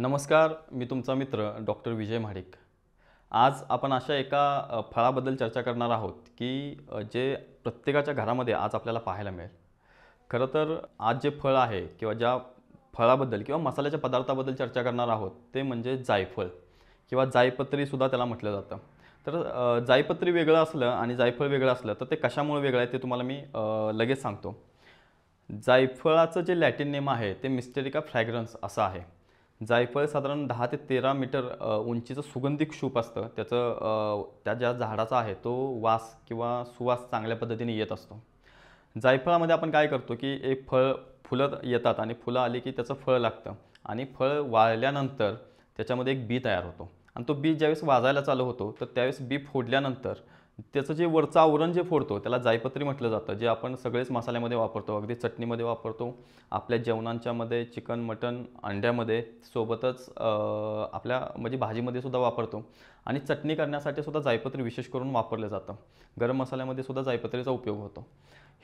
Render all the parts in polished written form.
नमस्कार, मी तुमचा मित्र डॉक्टर विजय महाडिक। आज आपण अशा एका फळाबद्दल चर्चा करणार आहोत, की जे प्रत्येकाच्या घरामध्ये आज आपल्याला पाहायला मिळेल। खरं तर आज जे फळ आहे किंवा ज्या फळाबद्दल किंवा मसाल्याच्या पदार्थाबद्दल चर्चा करणार आहोत, ते म्हणजे जायफळ किंवा जायपत्रीसुद्धा त्याला म्हटलं जातं। तर जायपत्री वेगळं असलं आणि जायफळ वेगळं असलं, तर ते कशामुळे वेगळं आहे ते तुम्हाला मी लगेच सांगतो। जायफळाचं जे लॅटिन नेम आहे ते मिस्टेरिका फ्रॅग्रन्स असं आहे। जायफळ साधारण 10 ते 13 मीटर उंचीचं सुगंधित शूप असतं। त्याचं त्या ज्या झाडाचा आहे तो वास किंवा सुवास चांगल्या पद्धतीने येत असतो। जायफळामध्ये आपण काय करतो, की एक फुलं येतात आणि फुलं आली की त्याचं फळ लागतं आणि फळ वाळल्यानंतर त्याच्यामध्ये एक बी तयार होतो आणि तो बी ज्यावेळेस वाजायला चालू होतो, तर त्यावेळेस बी फोडल्यानंतर त्याचं जे वरचं आवरण जे फोडतो त्याला जायपत्री म्हटलं जातं, जे आपण सगळेच मसाल्यामध्ये वापरतो, अगदी चटणीमध्ये वापरतो, आपल्या जेवणांच्यामध्ये, चिकन, मटण, अंड्यामध्ये, सोबतच आपल्या म्हणजे भाजीमध्ये सुद्धा वापरतो आणि चटणी करण्यासाठी सुद्धा जायपत्री विशेष करून वापरलं जातं। गरम मसाल्यामध्ये सुद्धा जायपत्रीचा उपयोग होतो।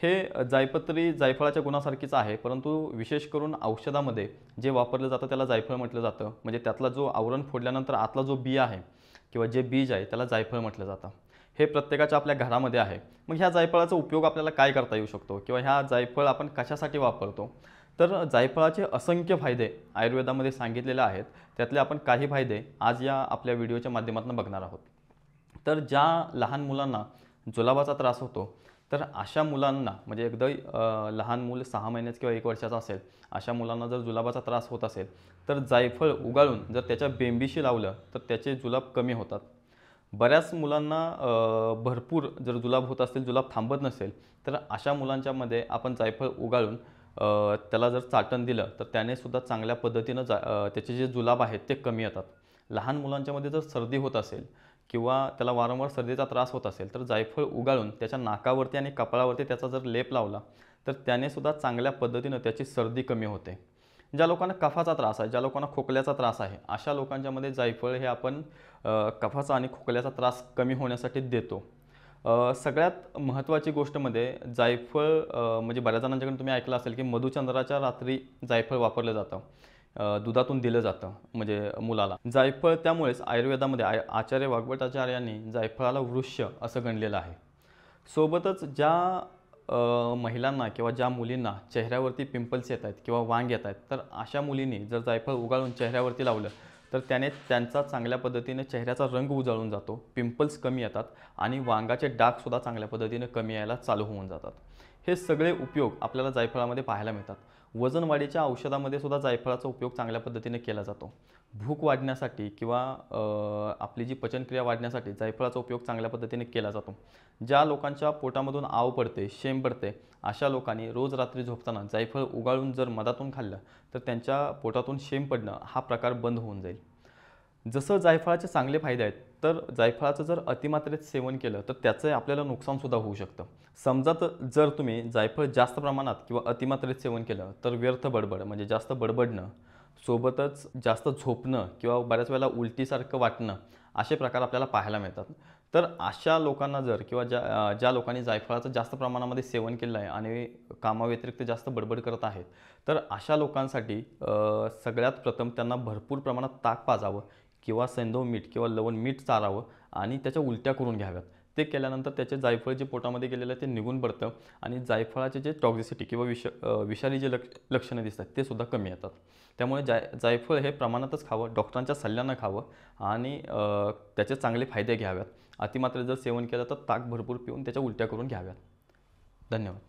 हे जायपत्री जायफळाच्या गुणासारखीच आहे, परंतु विशेष करून औषधामध्ये जे वापरलं जातं त्याला जायफळ म्हटलं जातं। म्हणजे त्यातला जो आवरण फोडल्यानंतर आतला जो बी आहे किंवा जे बीज आहे त्याला जायफळ म्हटलं जातं। हे प्रत्येकाच्या आपल्या घरामध्ये आहे। मग ह्या जायफळाचा उपयोग आपल्याला काय करता येऊ शकतो किंवा ह्या जायफळ आपण कशासाठी वापरतो? तर जायफळाचे असंख्य फायदे आयुर्वेदामध्ये सांगितलेले आहेत। त्यातले आपण काही फायदे आज या आपल्या व्हिडिओच्या माध्यमातून बघणार आहोत। तर ज्या लहान मुलांना जुलाबाचा त्रास होतो, तर अशा मुलांना म्हणजे अगदी लहान मूल 6 महिन्याचं किंवा 1 वर्षाचं असेल, अशा मुलांना जर जुलाबाचा त्रास होत असेल, तर जायफळ उगाळून जर त्याच्या बेंबीशी लावलं, तर त्याचे जुलाब कमी होतात। बऱ्याच मुलांना भरपूर जर जुलाब होत असतील, जुलाब थांबत नसेल, तर अशा मुलांच्यामध्ये आपण जायफळ उगाळून त्याला जर चाटण दिलं, तर त्याने सुद्धा चांगल्या पद्धतीनं त्याचे जे जुलाब आहेत ते कमी येतात। लहान मुलांच्यामध्ये जर सर्दी होत असेल किंवा त्याला वारंवार सर्दीचा त्रास होत असेल, तर जायफळ उगाळून त्याच्या नाकावरती आणि कपाळावरती त्याचा जर लेप लावला, तर त्याने सुद्धा चांगल्या पद्धतीनं त्याची सर्दी कमी होते। ज्या लोकांना कफाचा त्रास आहे, ज्या लोकांना खोकल्याचा त्रास आहे, अशा लोकांच्यामध्ये जायफळ हे आपण कफाचा आणि खोकल्याचा त्रास कमी होण्यासाठी देतो। सगळ्यात महत्त्वाची गोष्ट म्हणजे जायफळ म्हणजे बऱ्याच जणांच्याकडून तुम्ही ऐकलं असेल, की मधुचंद्राच्या रात्री जायफळ वापरलं जातं। दुधातून दिलं जातं म्हणजे मुलाला। जायफळ त्यामुळेच आयुर्वेदामध्ये आचार्य वाग्भटाचार्यांनी जायफळाला वृक्ष असं गणलेलं आहे। सोबतच ज्या महिलांना किंवा ज्या मुलींना चेहऱ्यावरती पिंपल्स येत आहेत किंवा वांग येत आहेत, तर अशा मुलींनी जर जायफळ उगाळून चेहऱ्यावरती लावलं, तर त्याने त्यांचा चांगल्या पद्धतीने चेहऱ्याचा रंग उजळून जातो, पिंपल्स कमी येतात आणि वांगाचे डागसुद्धा चांगल्या पद्धतीने कमी यायला चालू होऊन जातात। हे सगळे उपयोग आपल्याला जायफळामध्ये पाहायला मिळतात। वजन वाढीच्या औषधामध्ये सुद्धा जायफळाचा उपयोग चांगल्या पद्धतीने केला जातो। भूक वाढण्यासाठी किंवा आपली जी पचनक्रिया वाढण्यासाठी जायफळाचा उपयोग चांगल्या पद्धतीने केला जातो। ज्या लोकांच्या पोटामधून आव पडते, शेम पडते, अशा लोकांनी रोज रात्री झोपताना जायफळ उगाळून जर मधातून खाल्लं, तर त्यांच्या पोटातून शेम पडणं हा प्रकार बंद होऊन जाईल। जसं जायफळाचे चांगले फायदे आहेत, तर जायफळाचं जर अतिमात्रेत सेवन केलं, तर त्याचं आपल्याला नुकसानसुद्धा होऊ शकतं। समजा जर तुम्ही जायफळ जास्त प्रमाणात किंवा अतिमात्रेत सेवन केलं, तर व्यर्थ बडबड म्हणजे जास्त बडबडणं, सोबतच जास्त झोपणं किंवा बऱ्याच वेळेला उलटीसारखं वाटणं, असे प्रकार आपल्याला पाहायला मिळतात। तर अशा लोकांना जर किंवा ज्या लोकांनी जायफळाचं जास्त प्रमाणामध्ये सेवन केलं आहे आणि कामाव्यतिरिक्त जास्त बडबड करत आहेत, तर अशा लोकांसाठी सगळ्यात प्रथम त्यांना भरपूर प्रमाणात ताक पाजावं किंवा सैंधव मीठ किंवा लवण मीठ चारावं आणि त्याच्या उलट्या करून घ्याव्यात। ते केल्यानंतर त्याचे जायफळ जे पोटामध्ये गेलेलं आहे ते निघून पडतं आणि जायफळाचे जे टॉक्झिसिटी किंवा विषारी जे लक्षणं दिसतात ते सुद्धा कमी येतात। त्यामुळे जायफळ हे प्रमाणातच खावं, डॉक्टरांच्या सल्ल्यानं खावं आणि त्याचे चांगले फायदे घ्याव्यात। अतिमात्रेत जर सेवन केलं तर ताक भरपूर पिऊन त्याच्या उलट्या करून घ्याव्यात। धन्यवाद।